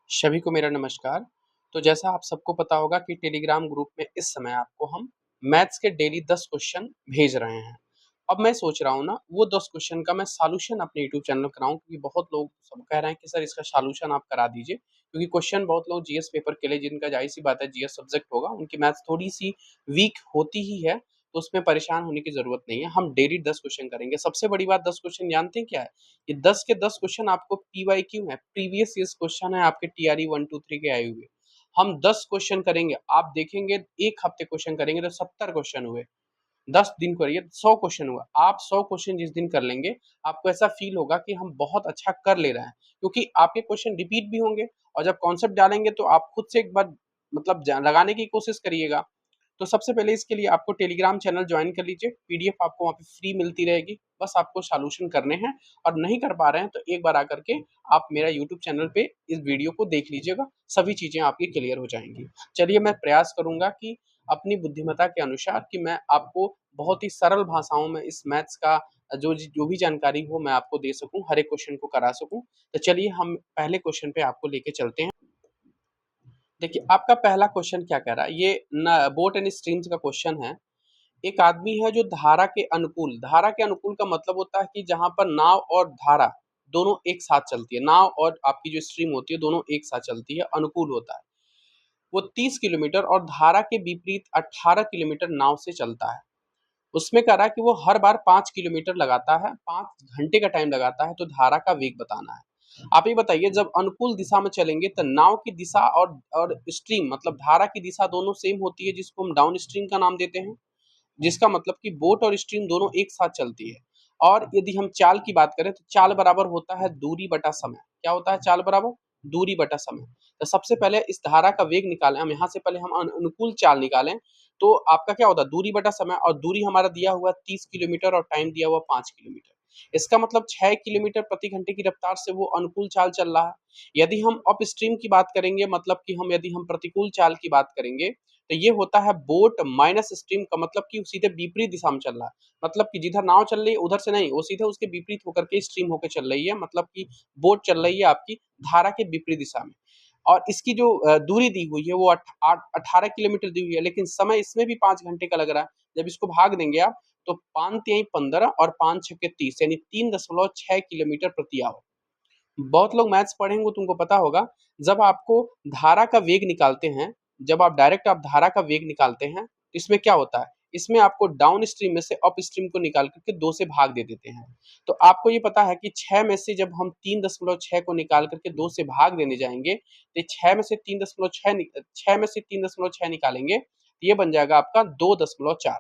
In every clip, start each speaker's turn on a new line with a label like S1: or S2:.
S1: सभी को मेरा नमस्कार। तो जैसा आप सबको पता होगा कि टेलीग्राम ग्रुप में इस समय आपको हम मैथ्स के डेली 10 क्वेश्चन भेज रहे हैं। अब मैं सोच रहा हूँ ना वो 10 क्वेश्चन का मैं सॉल्यूशन अपने यूट्यूब चैनल में कराऊँ, क्योंकि बहुत लोग सब कह रहे हैं कि सर इसका सॉल्यूशन आप करा दीजिए, क्योंकि क्वेश्चन बहुत लोग जीएस पेपर के लिए, जिनका ज़ाहिर-सी बात है जीएस सब्जेक्ट होगा, उनकी मैथ्स थोड़ी-सी वीक होती ही है, तो उसमें परेशान होने की ज़रूरत नहीं है। हम डेली 10 क्वेश्चन करेंगे। सबसे बड़ी बात, 10 क्वेश्चन जानते हैं क्या है? ये 10 के 10 क्वेश्चन आपको पीवाईक्यू है, प्रीवियस ईयर्स क्वेश्चन है, आपके टीआरई 1, 2, 3 के आए हुए। हम 10 क्वेश्चन करेंगे, आप देखेंगे 1 हफ्ते क्वेश्चन करेंगे तो 70 क्वेश्चन हुए। 10 दिन करिए, 100 क्वेश्चन हुआ। आप 100 क्वेश्चन जिस दिन कर लेंगे, आपको ऐसा फील होगा कि हम बहुत अच्छा कर ले रहे हैं, क्योंकि आपके क्वेश्चन रिपीट भी होंगे, और जब कॉन्सेप्ट डालेंगे तो आप खुद से एक बार मतलब लगाने की कोशिश करिएगा। तो सबसे पहले इसके लिए आपको टेलीग्राम चैनल ज्वाइन कर लीजिए, पीडीएफ आपको वहाँ पे फ्री मिलती रहेगी, बस आपको सॉल्यूशन करने हैं। और नहीं कर पा रहे हैं तो एक बार आकर के आप मेरा यूट्यूब चैनल पे इस वीडियो को देख लीजिएगा, सभी चीज़ें आपकी क्लियर हो जाएँगी। चलिए, मैं प्रयास करूँगा कि अपनी बुद्धिमत्ता के अनुसार कि मैं आपको बहुत ही सरल भाषाओं में इस मैथ्स का जो भी जानकारी हो मैं आपको दे सकूँ, हर एक क्वेश्चन को करा सकूँ। तो चलिए हम पहले क्वेश्चन पे आपको लेके चलते हैं। देखिए, आपका पहला क्वेश्चन क्या कह रहा है, ये न बोट एंड स्ट्रीम्स का क्वेश्चन है। एक आदमी है जो धारा के अनुकूल का मतलब होता है कि जहाँ पर नाव और धारा दोनों एक साथ चलती है, नाव और आपकी जो स्ट्रीम होती है दोनों एक साथ चलती है, अनुकूल होता है। वो 30 किलोमीटर और धारा के विपरीत 18 किलोमीटर नाव से चलता है। उसमें कह रहा है कि वो हर बार 5 किलोमीटर लगाता है, 5 घंटे का टाइम लगाता है, तो धारा का वेग बताना है। आप ये बताइए, जब अनुकूल दिशा में चलेंगे तो नाव की दिशा और स्ट्रीम मतलब धारा की दिशा दोनों सेम होती है, जिसको हम डाउन स्ट्रीम का नाम देते हैं। जिसका मतलब कि बोट और स्ट्रीम दोनों एक साथ चलती है। और यदि हम चाल की बात करें तो चाल बराबर होता है दूरी बटा समय। क्या होता है चाल बराबर? दूरी बटा समय। तो सबसे पहले इस धारा का वेग निकालें हम, यहाँ से पहले हम अनुकूल चाल निकालें, तो आपका क्या होता है दूरी बटा समय, और दूरी हमारा दिया हुआ 30 किलोमीटर और टाइम दिया हुआ 5 किलोमीटर। इसका मतलब 6 किलोमीटर प्रति घंटे की रफ्तार से वो अनुकूल चाल चल रहा है। यदि हम अप स्ट्रीम की बात करेंगे, मतलब कि यदि हम प्रतिकूल चाल की बात करेंगे, तो ये होता है बोट माइनस स्ट्रीम का मतलब कि सीधे विपरीत दिशा में चल रहा है। मतलब कि जिधर नाव चल रही है उधर से नहीं, वो सीधे उसके विपरीत होकर के स्ट्रीम होकर चल रही है, मतलब कि बोट चल रही है आपकी धारा के विपरीत दिशा में। और इसकी जो दूरी दी हुई है वो 18 किलोमीटर दी हुई है, लेकिन समय इसमें भी 5 घंटे का लग रहा है। जब इसको भाग देंगे आप, तो 5 तिहाई 15 और 5 छक्के 30, यानी 3.6 किलोमीटर प्रति आवर। बहुत लोग मैथ्स पढ़े होंगे, तुमको पता होगा, जब आपको धारा का वेग निकालते हैं, जब आप डायरेक्ट आप धारा का वेग निकालते हैं, तो इसमें क्या होता है, इसमें आपको डाउन स्ट्रीम में से अप स्ट्रीम को निकाल करके 2 से भाग दे देते हैं। तो आपको ये पता है कि 6 में से जब हम 3.6 को निकाल करके 2 से भाग देने जाएँगे, तो 6 में से 3.6 6 में से 3.6 निकालेंगे, तो ये बन जाएगा आपका 2.4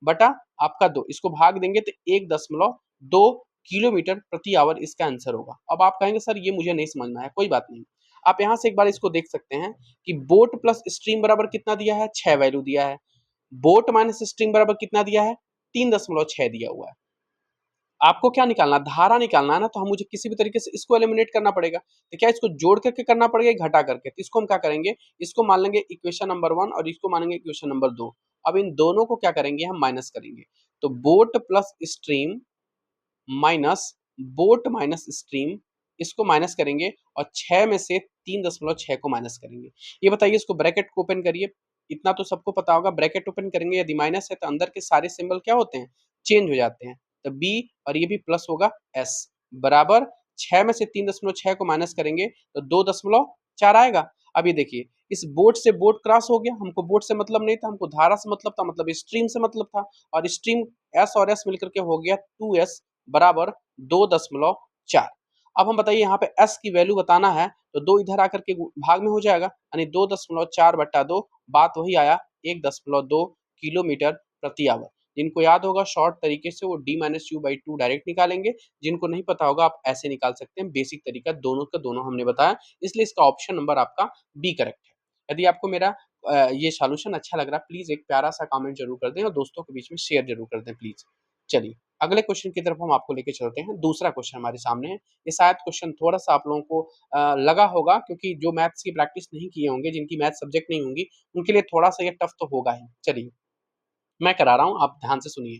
S1: बटा आपका 2, इसको भाग देंगे तो 1.2 किलोमीटर प्रति आवर इसका आंसर होगा। अब आप कहेंगे सर ये मुझे नहीं समझ में आया, कोई बात नहीं। आप यहाँ से एक बार इसको देख सकते हैं कि बोट प्लस स्ट्रीम बराबर कितना दिया है, 6 वैल्यू दिया है। बोट माइनस स्ट्रीम बराबर कितना दिया है, 3.6 दिया हुआ है। आपको क्या निकालना, धारा निकालना है ना, तो हम मुझे किसी भी तरीके से इसको एलिमिनेट करना पड़ेगा। तो क्या इसको जोड़ करके करना पड़ेगा या घटा करके? तो इसको हम क्या करेंगे, इसको मान लेंगे इक्वेशन नंबर 1 और इसको मानेंगे इक्वेशन नंबर 2। अब इन दोनों को क्या करेंगे, हम माइनस करेंगे। तो boat plus stream minus boat minus stream, इसको माइनस करेंगे और 6 में से 3.6 को माइनस करेंगे। ये बताइए, इसको ब्रैकेट को ओपन करिए। इतना तो सबको पता होगा, ब्रैकेट ओपन करेंगे, यदि माइनस है तो अंदर के सारे सिंबल क्या होते हैं, चेंज हो जाते हैं। तो बी और ये भी प्लस होगा एस, बराबर 6 में से 3.6 को माइनस करेंगे तो 2.4 आएगा। अब ये देखिए, इस बोट से बोट क्रॉस हो गया, हमको बोट से मतलब नहीं था, हमको धारा से मतलब था, मतलब स्ट्रीम से मतलब था, और स्ट्रीम एस और एस मिलकर के हो गया 2s बराबर 2.4। अब हम बताइए, यहाँ पे s की वैल्यू बताना है, तो 2 इधर आकर के भाग में हो जाएगा, यानी 2.4 बट्टा 2, बात वही आया 1.2 किलोमीटर प्रति आवर। जिनको याद होगा शॉर्ट तरीके से वो d-u/2 डायरेक्ट निकालेंगे, जिनको नहीं पता होगा आप ऐसे निकाल सकते हैं, बेसिक तरीका दोनों का दोनों हमने बताया, इसलिए इसका ऑप्शन नंबर आपका बी करेक्ट है। यदि आपको मेरा ये सॉल्यूशन अच्छा लग रहा है, प्लीज एक प्यारा सा कमेंट जरूर कर दें और दोस्तों के बीच में शेयर जरूर कर दें प्लीज। चलिए, अगले क्वेश्चन की तरफ हम आपको लेके चलते हैं। दूसरा क्वेश्चन हमारे सामने है। ये शायद क्वेश्चन थोड़ा सा आप लोगों को लगा होगा, क्योंकि जो मैथ्स की प्रैक्टिस नहीं किए होंगे, जिनकी मैथ सब्जेक्ट नहीं होंगी, उनके लिए थोड़ा सा ये टफ तो होगा ही। चलिए, मैं करा रहा हूँ, आप ध्यान से सुनिए।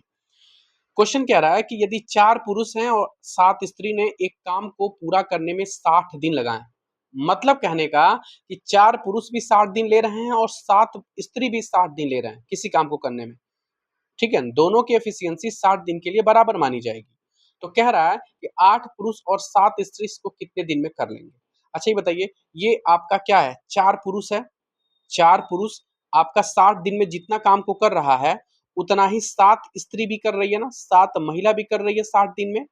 S1: क्वेश्चन कह रहा है कि यदि 4 पुरुष हैं और 7 स्त्री ने एक काम को पूरा करने में 60 दिन लगाए, मतलब कहने का कि 4 पुरुष भी 60 दिन ले रहे हैं और 7 स्त्री भी 60 दिन ले रहे हैं किसी काम को करने में, ठीक है, दोनों की एफिशिएंसी 60 दिन के लिए बराबर मानी जाएगी। तो कह रहा है कि 8 पुरुष और 7 स्त्री इसको कितने दिन में कर लेंगे। अच्छा ये बताइए, ये आपका क्या है, 4 पुरुष है, 4 पुरुष आपका 60 दिन में जितना काम को कर रहा है उतना ही 7 स्त्री भी कर रही है ना, 7 महिला भी कर रही है 60 दिन में,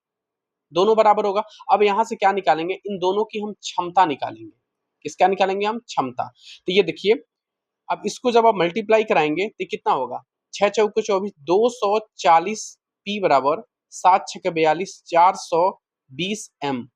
S1: दोनों बराबर होगा। अब यहाँ से क्या निकालेंगे, इन दोनों की हम क्षमता निकालेंगे। किसका निकालेंगे हम, क्षमता। तो ये देखिए, अब इसको जब आप मल्टीप्लाई कराएंगे तो कितना होगा, 6 चौके 24, 240 पी बराबर 7 छके 42, 420 एम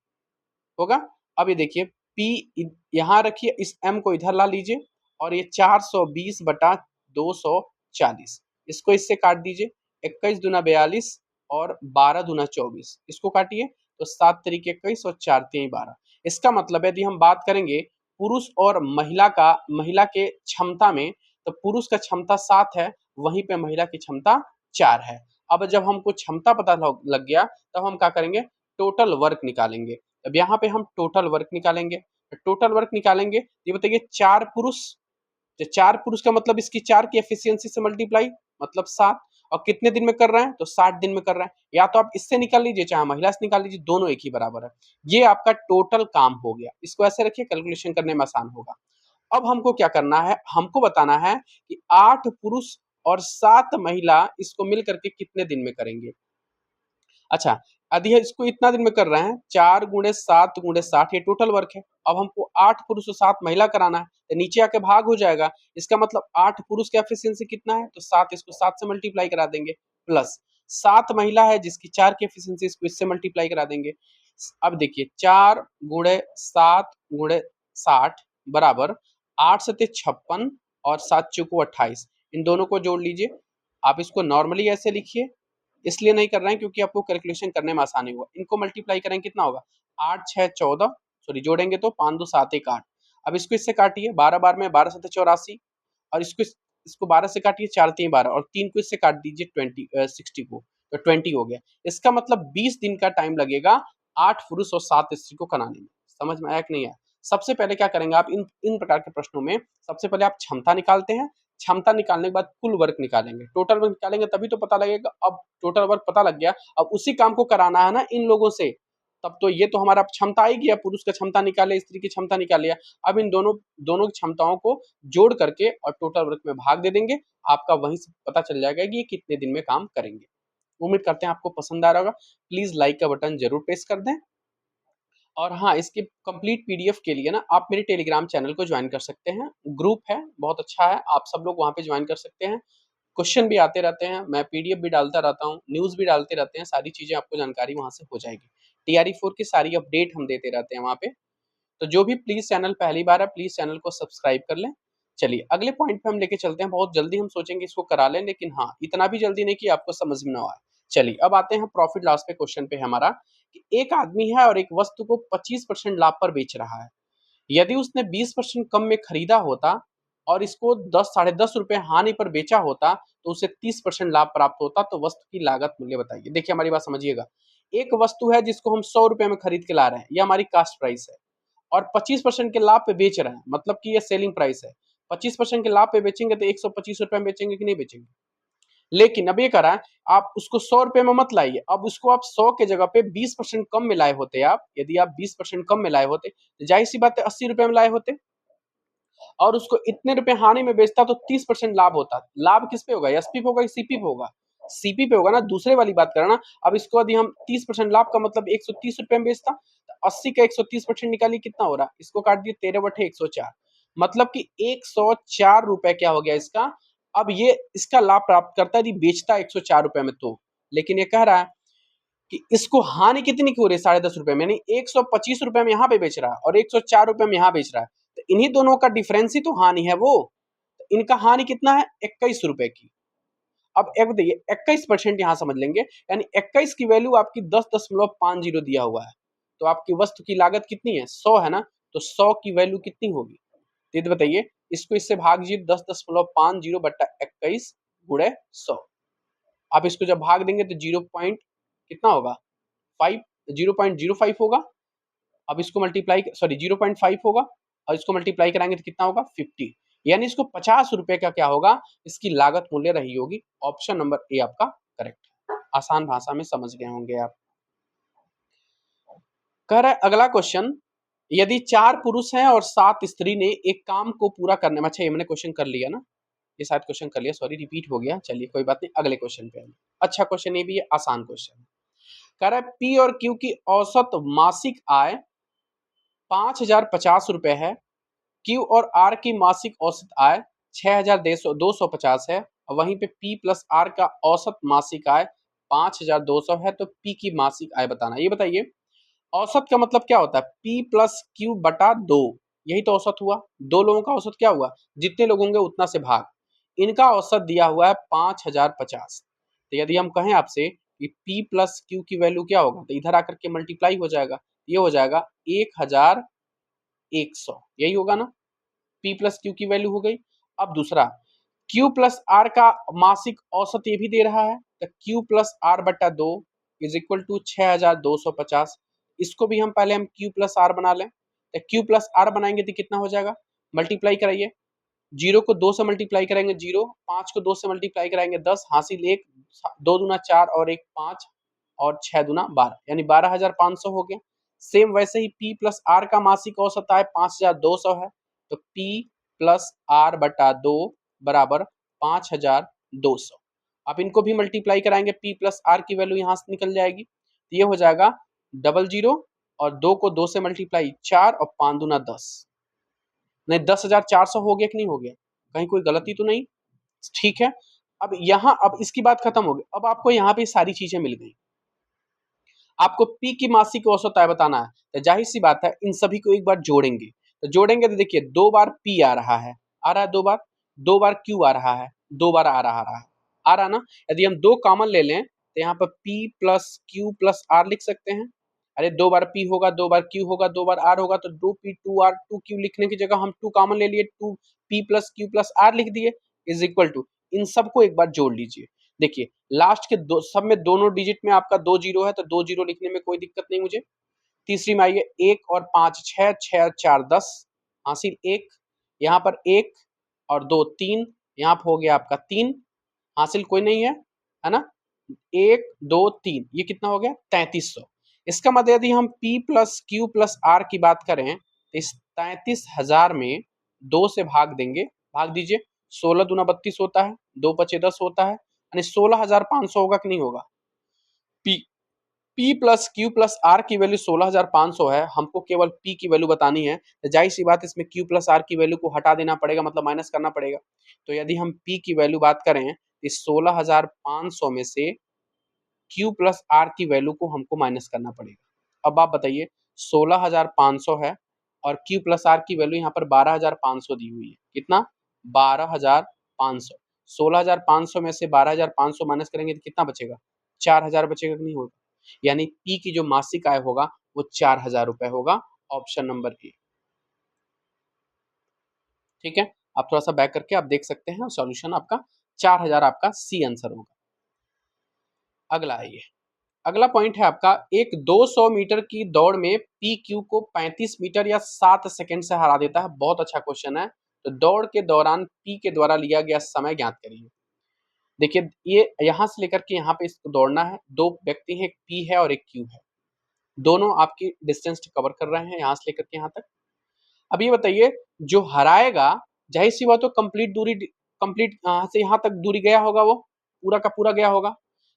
S1: होगा। अब ये देखिए पी यहाँ रखिए, इस एम को इधर ला लीजिए और ये 420 बटा 240, इसको इससे काट दीजिए, 21 दूना 42 और 12 दूना 24, इसको काटिए तो 7 तरीके 21 और 4 तीन 12। इसका मतलब यदि हम बात करेंगे पुरुष और महिला के क्षमता में, तो पुरुष का क्षमता 7 है, वहीं पे महिला की क्षमता 4 है। अब जब हमको क्षमता पता लग गया तब हम क्या करेंगे, टोटल वर्क निकालेंगे। अब यहाँ पे हम टोटल वर्क निकालेंगे, टोटल वर्क निकालेंगे, ये बताइए 4 पुरुष, तो 4 पुरुष का मतलब इसकी 4 की एफिशिएंसी से मल्टीप्लाई, मतलब 7, और कितने दिन में कर रहे हैं, तो 60 दिन में कर रहे हैं। या तो आप इससे निकाल लीजिए चाहे महिला से निकाल लीजिए, दोनों एक ही बराबर है। ये आपका टोटल काम हो गया, इसको ऐसे रखिए, कैलकुलेशन करने में आसान होगा। अब हमको क्या करना है, हमको बताना है कि 8 पुरुष और 7 महिला इसको मिल करके कितने दिन में करेंगे। अच्छा, यदि इसको इतना दिन में कर रहे हैं, 4 गुणे 7 गुणे 60, ये टोटल वर्क है। अब हमको 8 पुरुष और 7 महिला कराना है, तो नीचे आके भाग हो जाएगा। इसका मतलब 8 पुरुष का एफिशिएंसी कितना है, तो 7, इसको 7 से मल्टीप्लाई करा देंगे, प्लस 7 महिला है जिसकी 4 की एफिशिएंसी, इसको इससे मल्टीप्लाई करा देंगे। अब देखिए 4 गुणे 7 गुणे 60 बराबर 8 सते 56 और 7 चौको 28, इन दोनों को जोड़ लीजिए। आप इसको नॉर्मली ऐसे लिखिए, इसलिए नहीं कर रहे हैं क्योंकि आपको कैलकुलेशन करने में आसानी होगा। इनको मल्टीप्लाई करेंगे कितना होगा, 8 6 14, सॉरी जोड़ेंगे तो 5 2 7 1 8। अब इसको इससे काटिए, 12 बार में 12 7 84, और इसको 12 से काटिए, 4 3 12, और 3 को इससे काट दीजिए 60 को, तो 20 हो गया। इसका मतलब 20 दिन का टाइम लगेगा 8 पुरुष और 7 स्त्री को कराने में। समझ में आया कि नहीं आया। सबसे पहले क्या करेंगे आप, इन प्रकार के प्रश्नों में सबसे पहले आप क्षमता निकालते हैं, क्षमता निकालने के बाद कुल वर्क निकालेंगे, टोटल वर्क निकालेंगे, तभी तो पता लगेगा। अब टोटल वर्क पता लग गया, अब उसी काम को कराना है ना इन लोगों से, तब तो ये तो हमारा क्षमता आई गया, पुरुष का क्षमता निकाले, स्त्री की क्षमता निकाल लिया। अब इन दोनों दोनों की क्षमताओं को जोड़ करके और टोटल वर्क में भाग दे देंगे, आपका वहीं से पता चल जाएगा कि ये कितने दिन में काम करेंगे। उम्मीद करते हैं आपको पसंद आ रहा होगा। प्लीज लाइक का बटन जरूर प्रेस कर दें, और हाँ, इसकी कंप्लीट पीडीएफ के लिए ना आप मेरे टेलीग्राम चैनल को ज्वाइन कर सकते हैं, ग्रुप है बहुत अच्छा है, आप सब लोग वहाँ पे ज्वाइन कर सकते हैं। क्वेश्चन भी आते रहते हैं, मैं पीडीएफ भी डालता रहता हूँ, न्यूज़ भी डालते रहते हैं, सारी चीज़ें आपको जानकारी वहाँ से हो जाएगी। टीआरई 4 की सारी अपडेट हम देते रहते हैं वहाँ पे। तो जो भी प्लीज़ चैनल पहली बार है, प्लीज़ चैनल को सब्सक्राइब कर लें। चलिए अगले पॉइंट पे हम लेके चलते हैं, बहुत जल्दी हम सोचेंगे इसको करा लें, लेकिन हाँ, इतना भी जल्दी नहीं कि आपको समझ में ना आए। चलिए अब आते हैं प्रॉफिट लॉस पे, क्वेश्चन पे हमारा कि एक आदमी है और एक वस्तु को 25% लाभ पर बेच रहा है। यदि उसने 20% कम में खरीदा होता और इसको 10 साढ़े 10 रुपए हानि पर बेचा होता तो उसे 30% लाभ प्राप्त होता, तो वस्तु की लागत मूल्य बताइए। देखिए हमारी बात समझिएगा, एक वस्तु है जिसको हम 100 रुपए में खरीद के ला रहे हैं, ये हमारी कास्ट प्राइस है, और 25% के लाभ पे बेच रहे हैं, मतलब कि ये सेलिंग प्राइस है। 25% के लाभ पे बेचेंगे तो 125 रुपए में बेचेंगे कि नहीं बेचेंगे। लेकिन अब ये करा है, आप उसको 100 रुपए में मत लाइए, अब उसको आप 100 के जगह पे 20% कम में लाए होते, आप यदि आप 20% कम में लाए होते तो जाहिर सी बात है 80 रुपए में लाए होते, और उसको इतने रुपए हानि में बेचता तो 30% लाभ होता। लाभ किस पे होगा, एसपी पे होगा, सीपी पे होगा, सीपी पे होगा ना, दूसरे वाली बात करना। अब इसको यदि हम 30% लाभ का मतलब 130 रुपए में बेचता, तो 80 का 130% निकालिए कितना हो रहा है, इसको काट दिए 13/104, मतलब कि 104 रुपए क्या हो गया इसका। अब ये इसका लाभ प्राप्त करता है यदि बेचता 104 रुपए में, तो लेकिन ये कह रहा है कि इसको हानि कितनी की हो रही है, 10.5 रुपए में, नहीं 125 रुपए में यहाँ पे बेच रहा है और 104 रुपए में यहाँ बेच रहा है, तो इन्हीं दोनों का डिफरेंस ही तो हानि है वो। तो इनका हानि कितना है, 21 रुपए की। अब एक बताइए 21% यहाँ समझ लेंगे, यानी 21 की वैल्यू आपकी 10.50 दिया हुआ है, तो आपकी वस्तु की लागत कितनी है, 100 है ना, तो 100 की वैल्यू कितनी होगी, तो ये बताइए। इसको इससे भाग दीजिए, 10.50 बट्टा 21 गुणे 100। आप इसको जब भाग देंगे तो 0 पॉइंट कितना होगा, 5, 0.05 होगा। अब इसको मल्टीप्लाई, सॉरी 0.5 होगा, और इसको मल्टीप्लाई कराएंगे तो कितना होगा 50, यानी इसको 50 रुपए का क्या होगा, इसकी लागत मूल्य रही होगी। ऑप्शन नंबर ए आपका करेक्ट है। आसान भाषा में समझ गए होंगे आप। कह रहा है अगला क्वेश्चन, यदि 4 पुरुष हैं और 7 स्त्री ने एक काम को पूरा करने में, अच्छा ये मैंने क्वेश्चन कर लिया ना, ये शायद क्वेश्चन कर लिया, सॉरी रिपीट हो गया, चलिए कोई बात नहीं, अगले क्वेश्चन पे आइए। अच्छा क्वेश्चन ये भी है, आसान क्वेश्चन है। कह रहा है पी और क्यू की औसत मासिक आय 5,050 रुपए है, क्यू और आर की मासिक औसत आय 6,250 है, और वहीं पे पी प्लस आर का औसत मासिक आय 5,200 है, तो पी की मासिक आय बताना। ये बताइए औसत का मतलब क्या होता है, पी प्लस क्यू बटा 2, यही तो औसत हुआ। दो लोगों का औसत क्या हुआ, जितने लोग होंगे उतना से भाग, इनका औसत दिया हुआ है 5,050। तो यदि हम कहें आपसे कि पी प्लस क्यू की वैल्यू क्या होगा, तो इधर आकर के मल्टीप्लाई हो जाएगा, ये हो जाएगा 1,100, यही होगा ना, पी प्लस क्यू की वैल्यू हो गई। अब दूसरा क्यू प्लस आर का मासिक औसत ये भी दे रहा है, तो क्यू प्लस आर बटा 2 इज इक्वल टू 6,250। इसको भी हम पहले हम क्यू प्लस आर बना लें, तो क्यू प्लस आर बनाएंगे तो कितना हो जाएगा, मल्टीप्लाई कराइए, 0 को 2 से मल्टीप्लाई करेंगे 0, 5 को 2 से मल्टीप्लाई कराएंगे 10, हासिल 1, 2 दूना 4 और 1 5, और 6 दूना 12, यानी 12,500 हो गया। सेम वैसे ही P प्लस आर का मासिक औसत आय 5,200 है, तो P प्लस आर बटा 2 बराबर 5,200। आप इनको भी मल्टीप्लाई कराएंगे, P प्लस आर की वैल्यू यहाँ से निकल जाएगी, तो ये हो जाएगा 00, और 2 को 2 से मल्टीप्लाई 4, और 5 दूना 10, नहीं 10,400 हो गया कि नहीं हो गया, कहीं कोई गलती तो नहीं, ठीक है। अब यहाँ, अब इसकी बात खत्म हो गई, अब आपको यहाँ पे सारी चीजें मिल गई, आपको पी की मासिक औसत आय बताना है, तो जाहिर सी बात है इन सभी को एक बार जोड़ेंगे, तो जोड़ेंगे तो देखिए 2 बार पी आ रहा है, आ रहा है 2 बार क्यू आ रहा है, 2 बार आ रहा ना। यदि हम 2 कॉमन ले लें तो यहाँ पर P plus Q plus R लिख सकते हैं। अरे 2 बार पी होगा, 2 बार क्यू होगा, 2 बार आर होगा, तो 2 पी 2 आर, 2 क्यू लिखने की जगह हम 2 कॉमन ले लिए, 2 P plus Q plus R लिख दिए, इज इक्वल टू, इन सबको एक बार जोड़ लीजिए। देखिए लास्ट के दो सब में दोनों डिजिट में आपका 2 जीरो है, तो 2 जीरो लिखने में कोई दिक्कत नहीं मुझे। तीसरी में आइए 1 और 5 6, 6 और 4 10, हासिल 1, यहाँ पर 1 और 2 3, यहाँ पर हो गया आपका 3, हासिल कोई नहीं है ना, 1 2 3, ये कितना हो गया 3300। इसका मतलब यदि हम P plus Q plus R की बात करें, तो इस 33,000 में 2 से भाग देंगे, भाग दीजिए, 16 दूना 32 होता है, 2 पचे 10 होता है, यानी 16,500 होगा कि नहीं होगा। P P plus Q plus R की वैल्यू 16,500 है, हमको केवल P की वैल्यू बतानी है, तो जाहिर सी बात इसमें Q प्लस आर की वैल्यू को हटा देना पड़ेगा, मतलब माइनस करना पड़ेगा। तो यदि हम P की वैल्यू बात करें, इस 16,500 में से Q प्लस आर की वैल्यू को हमको माइनस करना पड़ेगा। अब आप बताइए 16,500 है, और Q प्लस आर की वैल्यू यहाँ पर 12,500 दी हुई है, कितना 12,500, 16,500 में से 12,500 माइनस करेंगे तो कितना बचेगा, 4,000 बचेगा कि नहीं होगा, यानी P की जो मासिक आय होगा वो 4,000 रुपए होगा। ऑप्शन नंबर ए, ठीक है। आप थोड़ा सा बैक करके आप देख सकते हैं, सॉल्यूशन आपका 4,000 आपका सी आंसर होगा। अगला आइए, अगला पॉइंट है आपका, एक 200 मीटर की दौड़ में पी क्यू को 35 मीटर या 7 सेकंड से हरा देता है। बहुत अच्छा क्वेश्चन है। तो दौड़ के दौरान पी के द्वारा लिया गया समय ज्ञात करिए। देखिए ये यहाँ से लेकर के यहाँ पे इसको दौड़ना है, दो व्यक्ति हैं, एक पी है और एक क्यू है, दोनों आपकी डिस्टेंस कवर कर रहे हैं यहाँ से लेकर के यहाँ तक। अब ये बताइए जो हराएगा, जाहिर सी बात, तो कंप्लीट दूरी, कंप्लीट यहाँ से यहाँ तक दूरी गया होगा, वो पूरा का पूरा गया होगा,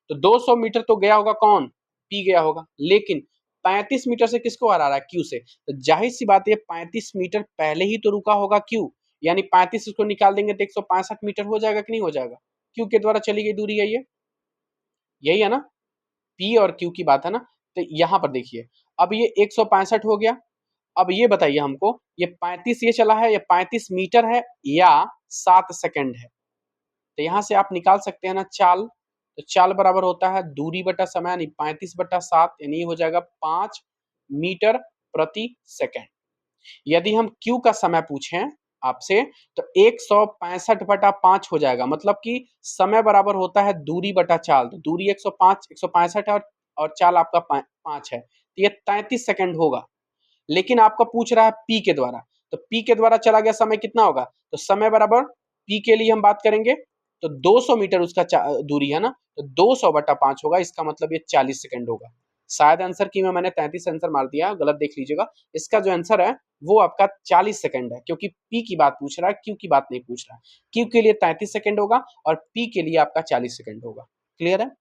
S1: तो 200 मीटर तो गया होगा, कौन, पी गया होगा, लेकिन 35 मीटर से किसको हरा रहा है, क्यू से, तो जाहिर सी बात है 35 मीटर पहले ही तो रुका होगा क्यू, यानी 35 इसको निकाल देंगे तो 165 मीटर हो जाएगा कि नहीं हो जाएगा, क्यू के द्वारा चली गई दूरी है ये, यही है ना, पी और क्यू की बात है ना। तो यहाँ पर देखिए अब ये 165 हो गया। अब ये बताइए हमको, ये 35 ये चला है, ये 35 मीटर है या 7 सेकंड है, तो यहाँ से आप निकाल सकते हैं ना चाल, तो चाल बराबर होता है दूरी बटा समय, यानी 35 बटा 7, यानी ये हो जाएगा 5 मीटर प्रति सेकंड। यदि हम क्यू का समय पूछें आपसे, तो 165 बटा 5 हो जाएगा, मतलब कि समय बराबर होता है दूरी बटा चाल, तो दूरी 165 है, और चाल आपका 5 है, तो ये 33 सेकंड होगा। लेकिन आपका पूछ रहा है पी के द्वारा, तो पी के द्वारा चला गया समय कितना होगा, तो समय बराबर पी के लिए हम बात करेंगे तो 200 मीटर उसका दूरी है ना, तो 200/5 होगा, इसका मतलब ये 40 सेकंड होगा। शायद आंसर की में मैंने 33 आंसर मार दिया, गलत देख लीजिएगा। इसका जो आंसर है वो आपका 40 सेकंड है, क्योंकि पी की बात पूछ रहा है, क्यू की बात नहीं पूछ रहा है। क्यू के लिए 33 सेकंड होगा और पी के लिए आपका 40 सेकंड होगा। क्लियर है?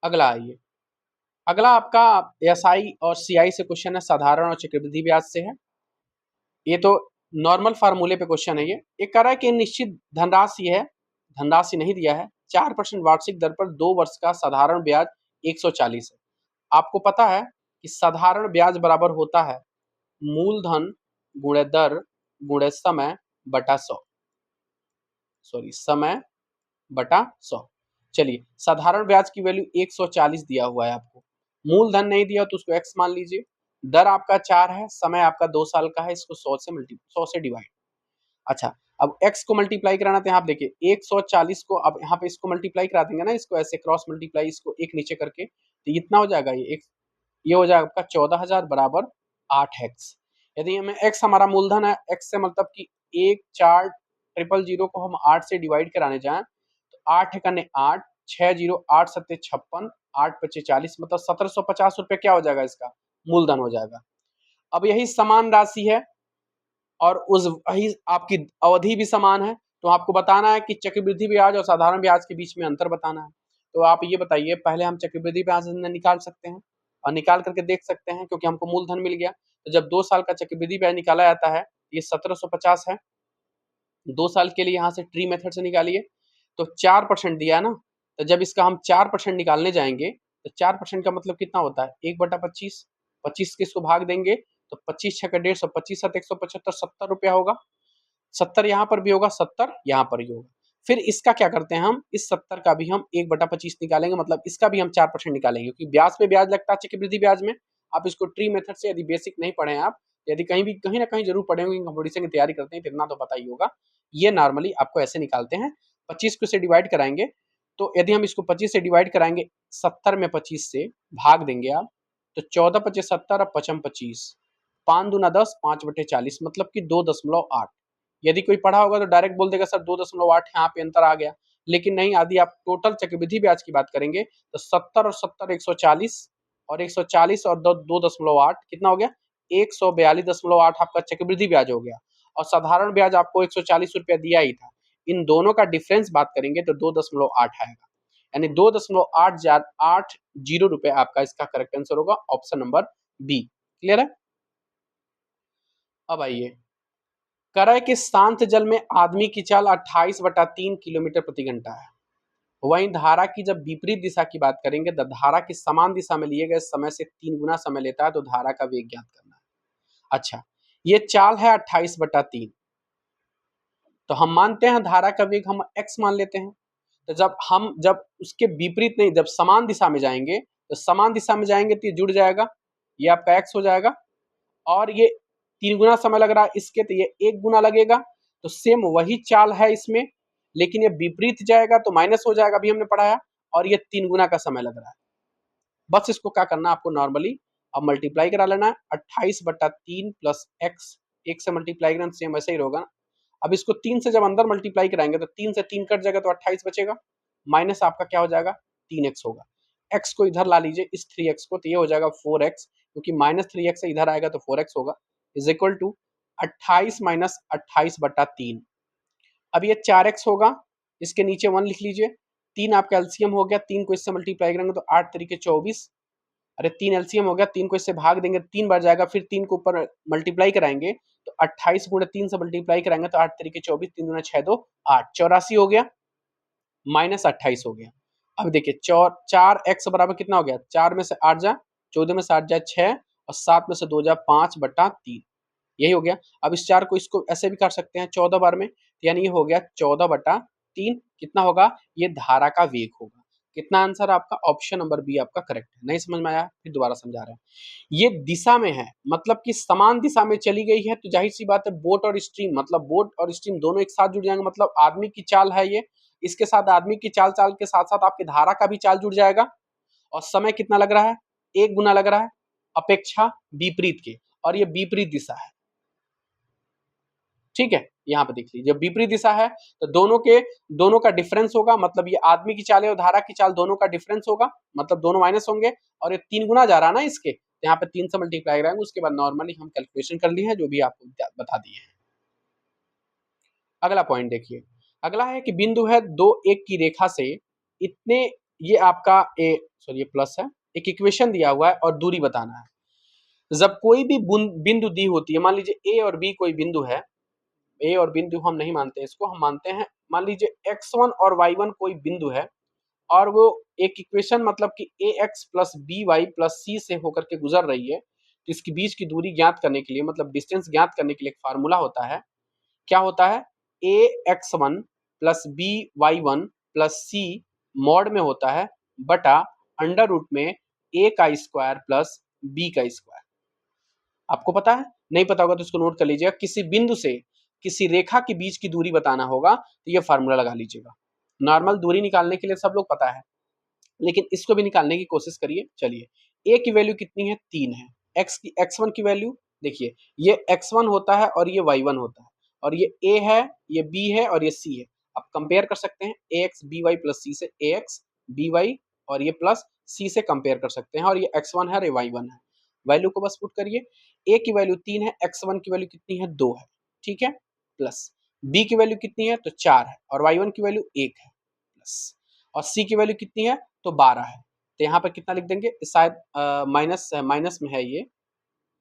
S1: अगला आइए, अगला आपका एसआई और सीआई से क्वेश्चन है, साधारण और चक्रवृद्धि ब्याज से है। ये तो नॉर्मल फार्मूले पे क्वेश्चन है। ये कह रहा है कि निश्चित धनराशि है, धनराशि नहीं दिया है, 4% वार्षिक दर पर 2 वर्ष का साधारण ब्याज 140 है। आपको पता है कि साधारण ब्याज बराबर होता है मूलधन गुणे दर गुणे समय बटा 100, सॉरी समय बटा 100। चलिए, साधारण ब्याज की वैल्यू 140 दिया हुआ है आपको, मूलधन नहीं दिया तो उसको x मान लीजिए, दर आपका 4 है, समय आपका 2 साल का है, इसको 100 से डिवाइड। अच्छा, अब x को मल्टीप्लाई कराना, तो यहाँ आप देखिए 140 को अब यहाँ पे इसको मल्टीप्लाई करा देंगे ना, इसको ऐसे क्रॉस मल्टीप्लाई, इसको एक नीचे करके, तो इतना हो जाएगा, ये हो जाएगा आपका 14,000 बराबर 8x। यदि हमें x हमारा मूलधन है, x से मतलब कि 14,000 को हम 8 से डिवाइड कराने जाएं, तो 8 एकने 8, 60 8 सत्ते 56, 8 पचे 40, मतलब 1750 रुपये क्या हो जाएगा, इसका मूलधन हो जाएगा। अब यही समान राशि है और उस वही आपकी अवधि भी समान है, तो आपको बताना है कि चक्रवृद्धि ब्याज और साधारण ब्याज के बीच में अंतर बताना है। तो आप ये बताइए, पहले हम चक्रवृद्धि ब्याज निकाल सकते हैं और निकाल करके देख सकते हैं, क्योंकि हमको मूलधन मिल गया। तो जब 2 साल का चक्रवृद्धि ब्याज निकाला जाता है, ये 1750 है, 2 साल के लिए यहाँ से ट्री मेथड से निकालिए, तो 4% दिया ना, तो जब इसका हम 4% निकालने जाएंगे, तो 4% का मतलब कितना होता है, 1/25, 25 के इसको भाग देंगे, तो 25 छक्का 150, 25 7 175, 70 रुपया होगा। 70 यहाँ पर भी होगा, 70 यहाँ पर भी होगा। फिर इसका क्या करते हैं हम, इस 70 का भी हम 1/25 निकालेंगे, मतलब इसका भी हम 4% निकालेंगे, क्योंकि ब्याज पे ब्याज लगता है चक्रवृद्धि ब्याज में। आप इसको ट्री मेथड से, यदि बेसिक नहीं पढ़े हैं आप, यदि कहीं ना कहीं जरूर पढ़े होंगे, कंपटीशन की तैयारी करते हैं, तो इतना तो पता ही होगा। ये नॉर्मली आपको ऐसे निकालते हैं, 25 को से डिवाइड कराएंगे, तो यदि हम इसको 25 से डिवाइड कराएंगे, 70 में 25 से भाग देंगे आप, तो 14 पचे 70 और 55 25, 5 दूना 10, 5/40, मतलब कि 2.8। यदि कोई पढ़ा होगा तो डायरेक्ट बोल देगा सर 2.8 यहाँ पे अंतर आ गया, लेकिन नहीं, यदि आप टोटल चक्रवृद्धि ब्याज की बात करेंगे तो 70 और 70 140, और 140 और 2.8 कितना हो गया, 142.8 आपका चक्रवृद्धि ब्याज हो गया, और साधारण ब्याज आपको 140 रुपया दिया ही था। इन दोनों का डिफरेंस बात करेंगे तो 2.8 आएगा, यानी 2.880 रुपए आपका इसका करेक्ट आंसर होगा, ऑप्शन नंबर बी। क्लियर है? अब आइए, करय के शांत जल में आदमी की चाल 28/3 किलोमीटर प्रति घंटा है। वहीं धारा की जब विपरीत दिशा की बात करेंगे, तो धारा की समान दिशा में लिए गए समय से 3 गुना समय लेता है, तो धारा का वेग ज्ञात करना है। अच्छा, ये चाल है 28/3, तो हम मानते हैं धारा का वेग हम x मान लेते हैं। तो जब उसके विपरीत नहीं, जब समान दिशा में जाएंगे, तो समान दिशा में जाएंगे तो ये जुड़ जाएगा, ये आपका x हो जाएगा, और ये 3 गुना समय लग रहा है इसके, तो ये 1 गुना लगेगा। तो सेम वही चाल है इसमें, लेकिन ये विपरीत जाएगा तो माइनस हो जाएगा, अभी हमने पढ़ाया, और ये 3 गुना का समय लग रहा है। बस इसको क्या करना है आपको, नॉर्मली अब मल्टीप्लाई करा लेना है, 28/3 प्लस एक्स, एक से मल्टीप्लाई करना सेम वैसे ही होगा। अब इसको 3 से जब अंदर मल्टीप्लाई कराएंगे, तो 3 से 3 कट जाएगा, तो 28 बचेगा, माइनस आपका क्या हो जाएगा, 3x होगा। x को इधर ला लीजिए, इस 3x को, तो ये हो जाएगा 4x, क्योंकि -3x से इधर आएगा तो 4x होगा, इज इक्वल टू 28 माइनस 28/3। अब ये 4x होगा, इसके नीचे 1 लिख लीजिए, 3 आपका एलसीएम हो गया, 3 को इससे मल्टीप्लाई करेंगे तो 8 तरीके 24, अरे 3 एलसीएम हो गया, 3 को इससे भाग देंगे 3 बार जाएगा, फिर 3 को ऊपर मल्टीप्लाई कराएंगे, तो 28 गुणे 3 से मल्टीप्लाई कराएंगे तो 8 तरीके 24, 3 दूना 6 2 8, 84 हो गया, माइनस 28 हो गया। अब देखिए 4x बराबर कितना हो गया, 4 में से 8 जा, 14 में से 8 जा 6, और 7 में से 2 जा 5/3, यही हो गया। अब इस 4 को इसको ऐसे भी कर सकते हैं 14 बार में, यानी ये हो गया 14/3, कितना होगा, ये धारा का वेग होगा। कितना आंसर आपका, ऑप्शन नंबर बी आपका करेक्ट है। नहीं समझ में आया, फिर दोबारा समझा रहे हैं। ये दिशा में है, मतलब कि समान दिशा में चली गई है, तो जाहिर सी बात है बोट और स्ट्रीम, मतलब बोट और स्ट्रीम दोनों एक साथ जुड़ जाएंगे, मतलब आदमी की चाल है ये, इसके साथ आदमी की चाल के साथ साथ आपकी धारा का भी चाल जुड़ जाएगा, और समय कितना लग रहा है, 1 गुना लग रहा है, अपेक्षा विपरीत के, और ये विपरीत दिशा है, ठीक है। यहाँ पे देख लीजिए, जब विपरीत दिशा है तो दोनों का डिफरेंस होगा, मतलब ये आदमी की चाल और धारा की चाल दोनों का डिफरेंस होगा, मतलब दोनों माइनस होंगे, और ये 3 गुना जा रहा है ना इसके, तो यहाँ पे 3 से मल्टीप्लाई कराएंगे, उसके बाद नॉर्मली हम कैलकुलेशन कर लिए हैं जो भी आपको बता दिए हैं। अगला पॉइंट देखिए, अगला है कि बिंदु है 2 1 की रेखा से इतने, ये आपका ये प्लस है, एक इक्वेशन दिया हुआ है और दूरी बताना है। जब कोई भी बिंदु दी होती है, मान लीजिए ए और बी कोई बिंदु है, ए और बिंदु हम नहीं मानते इसको, हम मानते हैं मान लीजिए x1 और y1 कोई बिंदु है, और वो एक इक्वेशन मतलब कि ax plus B Y plus C से होकर के गुजर रही है, तो इसके बीच की दूरी ज्ञात करने के लिए, मतलब डिस्टेंस ज्ञात करने के लिए एक फार्मूला होता है, क्या होता है, A X one plus B Y one plus C mod में होता है बटा अंडर रूट में ए का स्क्वायर प्लस बी का स्क्वायर। आपको पता है, नहीं पता होगा तो इसको नोट कर लीजिएगा, किसी बिंदु से किसी रेखा के बीच की दूरी बताना होगा तो ये फार्मूला लगा लीजिएगा। नॉर्मल दूरी निकालने के लिए सब लोग पता है, लेकिन इसको भी निकालने की कोशिश करिए। चलिए, ए की वैल्यू कितनी है, 3 है, x1 की वैल्यू देखिए, ये x1 होता है और ये y1 होता है, और ये a है, ये b है और ये c है। आप कंपेयर कर सकते हैं ax by प्लस c से, ax by और ये प्लस c से कंपेयर कर सकते हैं, और ये x1 है और ये y1 है। वैल्यू को बस पुट करिए, a की वैल्यू 3 है, x1 की वैल्यू कितनी है, 2 है, ठीक है, प्लस b की वैल्यू कितनी है, तो 4 है, और y1 की वैल्यू 1 है, प्लस, और c की वैल्यू कितनी है, तो 12 है। तो यहाँ पर कितना लिख देंगे, शायद माइनस में है, ये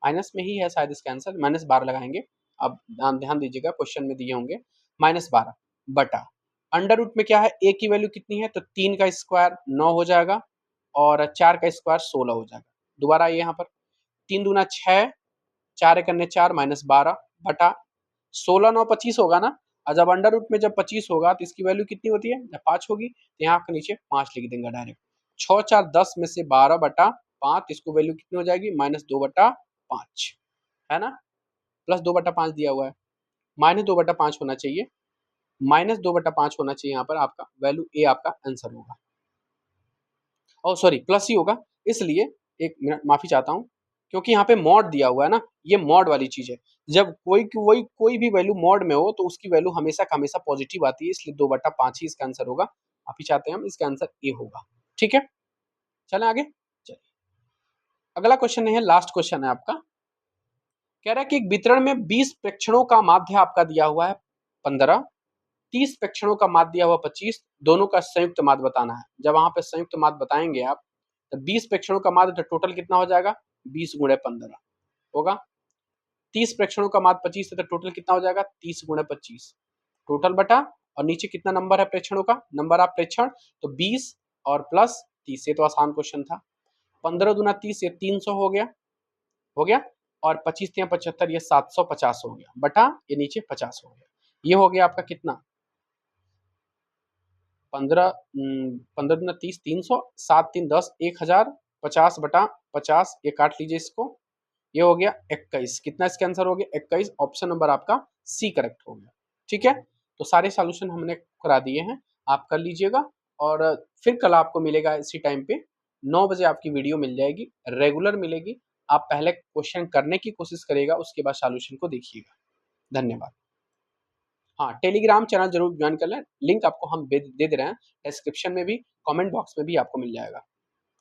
S1: माइनस में ही है शायद, इसका आंसर -12 लगाएंगे। अब ध्यान दीजिएगा, क्वेश्चन में दिए होंगे -12 बटा अंडर रूट में क्या है, ए की वैल्यू कितनी है, तो 3 का स्क्वायर 9 हो जाएगा, और 4 का स्क्वायर 16 हो जाएगा। दोबारा ये यहाँ पर 3 दूना 6, 4 एक अन्य 4 -12 बटा 16 9 25 होगा ना, और जब अंडर रूट में जब 25 होगा तो इसकी वैल्यू कितनी होती है, जब 5 होगी, तो यहाँ के नीचे 5 लिख देंगे डायरेक्ट। 6 4 10 में से 12 बटा 5, इसको वैल्यू कितनी हो जाएगी, -2 बटा 5, है ना, प्लस 2 बटा 5 दिया हुआ है, -2 बटा 5 होना चाहिए, -2 बटा 5 होना चाहिए, यहाँ पर आपका वैल्यू ए आपका आंसर होगा। और सॉरी, प्लस ही होगा, इसलिए एक मिनट माफी चाहता हूँ, क्योंकि यहाँ पे मॉड दिया हुआ है ना, ये मॉड वाली चीज है, जब कोई भी वैल्यू मॉड में हो तो उसकी वैल्यू हमेशा का हमेशा पॉजिटिव आती है, इसलिए 2 बटा 5 ही इसका आंसर होगा। माफी चाहते हैं हम, इसका आंसर ए होगा, ठीक है। चलें आगे, चलिए अगला क्वेश्चन है, लास्ट क्वेश्चन है आपका, कह रहा है कि एक वितरण में 20 प्रेक्षणों का माध्य आपका दिया हुआ है 15, 30 प्रेक्षणों का माध्य दिया हुआ 25, दोनों का संयुक्त माध्य बताना है। जब वहां पे संयुक्त माध्य बताएंगे आप, तो 20 प्रेक्षणों का माध्य, तो टोटल कितना हो जाएगा, 20 गुणे 15 होगा, 30 प्रेक्षणों का माध्य 25 है, तो टोटल कितना हो जाएगा, 30 गुणे 25 टोटल बटा, और नीचे कितना नंबर है प्रेक्षणों का, नंबर ऑफ प्रेक्षण, तो 20 और प्लस 30, ये तो आसान क्वेश्चन था। 15 दूना 30, ये 300 हो गया, और 25 3 75, ये 750 हो गया, बटा ये नीचे 50 हो गया, ये हो गया आपका कितना, 15 दूना 30, 300, 7 3 10, 1000, 50 बटा 50, ये काट लीजिए इसको, ये हो गया 21, कितना इसका आंसर हो गया, 21, ऑप्शन नंबर आपका सी करेक्ट हो गया, ठीक है। तो सारे सॉल्यूशन हमने करा दिए हैं, आप कर लीजिएगा, और फिर कल आपको मिलेगा इसी टाइम पे 9 बजे आपकी वीडियो मिल जाएगी, रेगुलर मिलेगी। आप पहले क्वेश्चन करने की कोशिश करिएगा, उसके बाद सॉल्यूशन को देखिएगा। धन्यवाद। हाँ, टेलीग्राम चैनल जरूर ज्वाइन कर लें, लिंक आपको हम दे दे रहे हैं डिस्क्रिप्शन में भी, कमेंट बॉक्स में भी आपको मिल जाएगा।